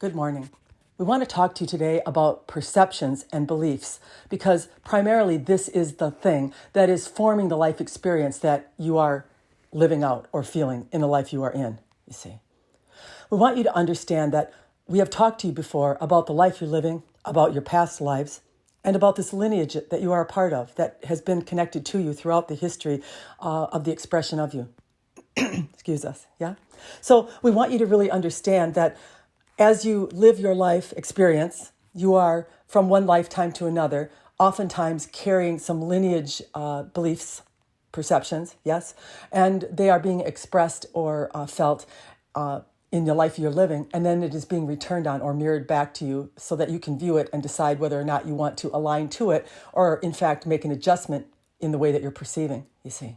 Good morning. We want to talk to you today about perceptions and beliefs because primarily this is the thing that is forming the life experience that you are living out or feeling in the life you are in, you see. We want you to understand that we have talked to you before about the life you're living, about your past lives, and about this lineage that you are a part of that has been connected to you throughout the history of the expression of you. Excuse us, yeah? So we want you to really understand that as you live your life experience, you are from one lifetime to another, oftentimes carrying some lineage beliefs, perceptions, yes, and they are being expressed or felt in the life you're living, and then it is being returned on or mirrored back to you so that you can view it and decide whether or not you want to align to it or, in fact, make an adjustment in the way that you're perceiving, you see.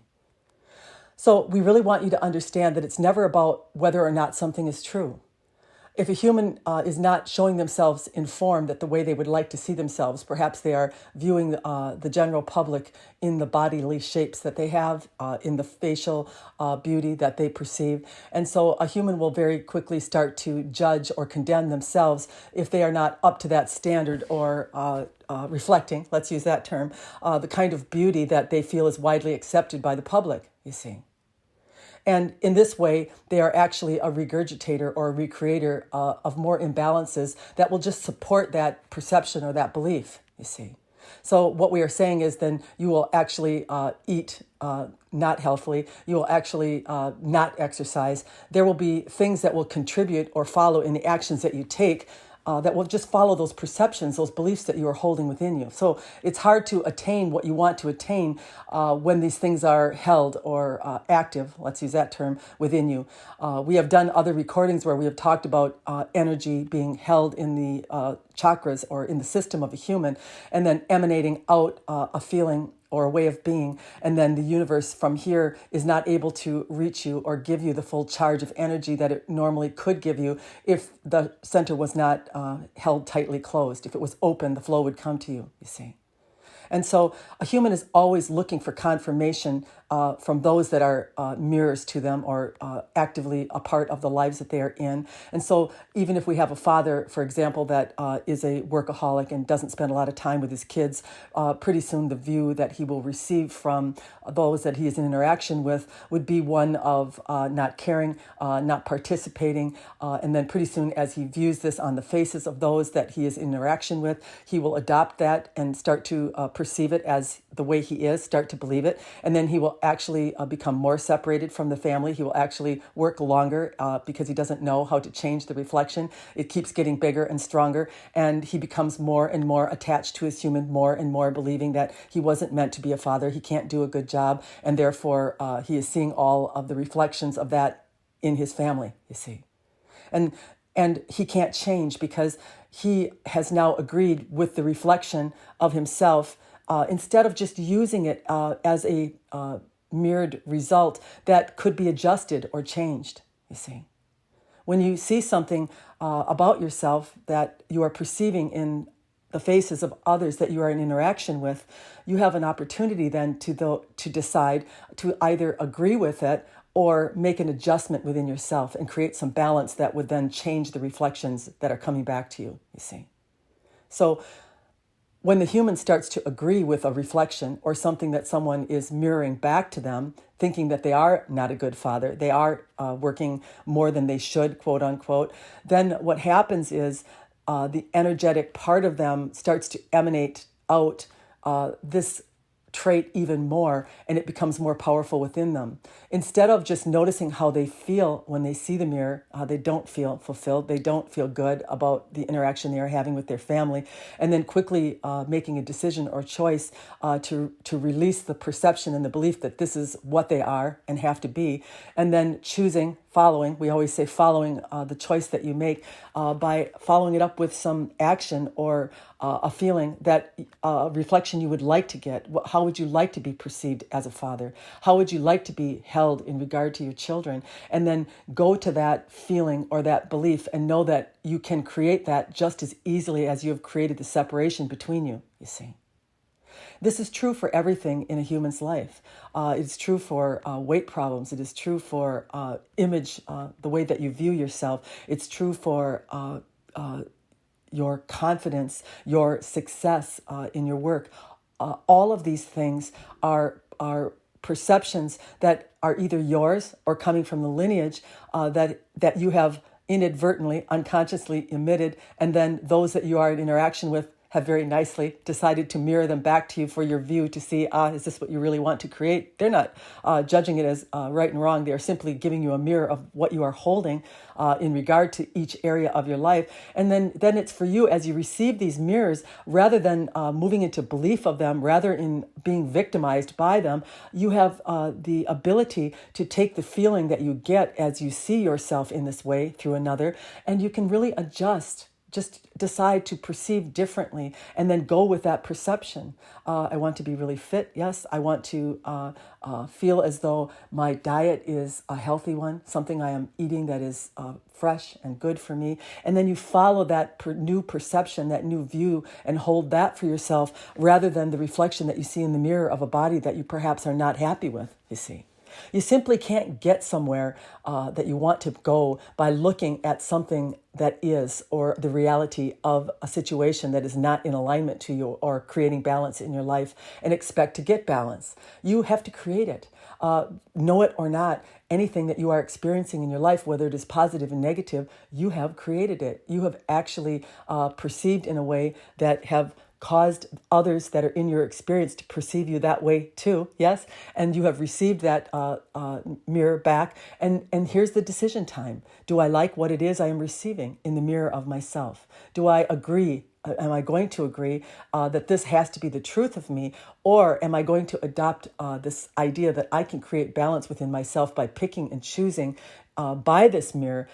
So we really want you to understand that it's never about whether or not something is true. If a human is not showing themselves informed that the way they would like to see themselves, perhaps they are viewing the general public in the bodily shapes that they have, in the facial beauty that they perceive. And so a human will very quickly start to judge or condemn themselves if they are not up to that standard or reflecting, let's use that term, the kind of beauty that they feel is widely accepted by the public, you see. And in this way, they are actually a regurgitator or a recreator of more imbalances that will just support that perception or that belief, you see. So what we are saying is then you will actually eat not healthily. You will actually not exercise. There will be things that will contribute or follow in the actions that you take that will just follow those perceptions, those beliefs that you are holding within you. So it's hard to attain what you want to attain when these things are held or active, let's use that term, within you. We have done other recordings where we have talked about energy being held in the chakras or in the system of a human and then emanating out a feeling or a way of being, and then the universe from here is not able to reach you or give you the full charge of energy that it normally could give you if the center was not held tightly closed. If it was open, the flow would come to you, you see. And so a human is always looking for confirmation from those that are mirrors to them or actively a part of the lives that they are in. And so even if we have a father, for example, that is a workaholic and doesn't spend a lot of time with his kids, pretty soon the view that he will receive from those that he is in interaction with would be one of not caring, not participating. And then pretty soon as he views this on the faces of those that he is in interaction with, he will adopt that and start to perceive it as the way he is, start to believe it, and then he will actually become more separated from the family. He will actually work longer because he doesn't know how to change the reflection. It keeps getting bigger and stronger, and he becomes more and more attached to his human, more and more believing that he wasn't meant to be a father, he can't do a good job, and therefore he is seeing all of the reflections of that in his family, you see. And he can't change because he has now agreed with the reflection of himself instead of just using it as a mirrored result that could be adjusted or changed, you see. When you see something about yourself that you are perceiving in the faces of others that you are in interaction with, you have an opportunity then to decide to either agree with it or make an adjustment within yourself and create some balance that would then change the reflections that are coming back to you, you see. So when the human starts to agree with a reflection or something that someone is mirroring back to them, thinking that they are not a good father, they are working more than they should, quote unquote, then what happens is the energetic part of them starts to emanate out this trait even more, and it becomes more powerful within them. Instead of just noticing how they feel when they see the mirror, they don't feel fulfilled, they don't feel good about the interaction they are having with their family, and then quickly making a decision or choice to release the perception and the belief that this is what they are and have to be, and then choosing, following, we always say following the choice that you make by following it up with some action or a feeling that reflection you would like to get. How would you like to be perceived as a father? How would you like to be held in regard to your children? And then go to that feeling or that belief and know that you can create that just as easily as you have created the separation between you, you see. This is true for everything in a human's life. It's true for weight problems. It is true for image, the way that you view yourself. It's true for your confidence, your success in your work. All of these things are perceptions that are either yours or coming from the lineage that you have inadvertently, unconsciously emitted, and then those that you are in interaction with have very nicely decided to mirror them back to you for your view to see, is this what you really want to create? They're not judging it as right and wrong. They are simply giving you a mirror of what you are holding in regard to each area of your life. And then it's for you, as you receive these mirrors, rather than moving into belief of them, rather in being victimized by them, you have the ability to take the feeling that you get as you see yourself in this way through another, and you can really adjust. Just decide to perceive differently and then go with that perception. I want to be really fit. Yes, I want to feel as though my diet is a healthy one, something I am eating that is fresh and good for me. And then you follow that new perception, that new view, and hold that for yourself rather than the reflection that you see in the mirror of a body that you perhaps are not happy with, you see. You simply can't get somewhere that you want to go by looking at something that is, or the reality of a situation that is not in alignment to you or creating balance in your life, and expect to get balance. You have to create it. Know it or not, anything that you are experiencing in your life, whether it is positive and negative, you have created it. You have actually perceived in a way that have caused others that are in your experience to perceive you that way too, yes? And you have received that mirror back. And here's the decision time. Do I like what it is I am receiving in the mirror of myself? Do I agree? Am I going to agree that this has to be the truth of me? Or am I going to adopt this idea that I can create balance within myself by picking and choosing by this mirror?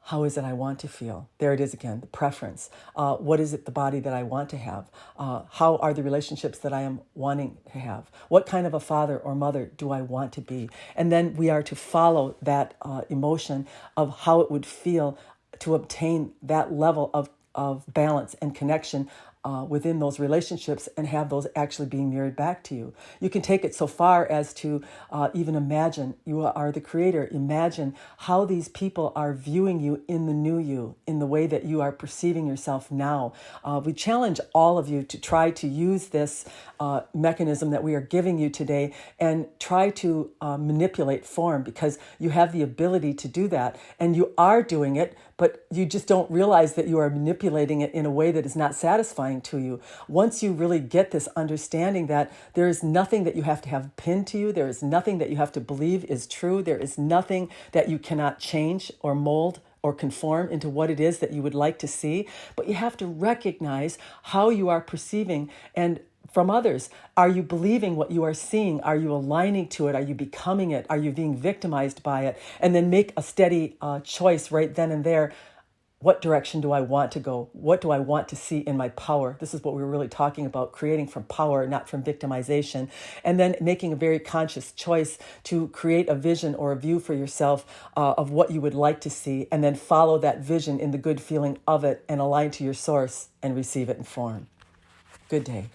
How is it I want to feel? There it is again, the preference. What is it, the body that I want to have? How are the relationships that I am wanting to have? What kind of a father or mother do I want to be? And then we are to follow that emotion of how it would feel to obtain that level of balance and connection within those relationships and have those actually being mirrored back to you. You can take it so far as to even imagine you are the creator. Imagine how these people are viewing you in the new you, in the way that you are perceiving yourself now. We challenge all of you to try to use this mechanism that we are giving you today and try to manipulate form, because you have the ability to do that and you are doing it, but you just don't realize that you are manipulating it in a way that is not satisfying to you. Once you really get this understanding that there is nothing that you have to have pinned to you, there is nothing that you have to believe is true, there is nothing that you cannot change or mold or conform into what it is that you would like to see, but you have to recognize how you are perceiving and from others. Are you believing what you are seeing? Are you aligning to it? Are you becoming it? Are you being victimized by it? And then make a steady choice right then and there. What direction do I want to go? What do I want to see in my power? This is what we were really talking about, creating from power, not from victimization. And then making a very conscious choice to create a vision or a view for yourself of what you would like to see, and then follow that vision in the good feeling of it and align to your source and receive it in form. Good day.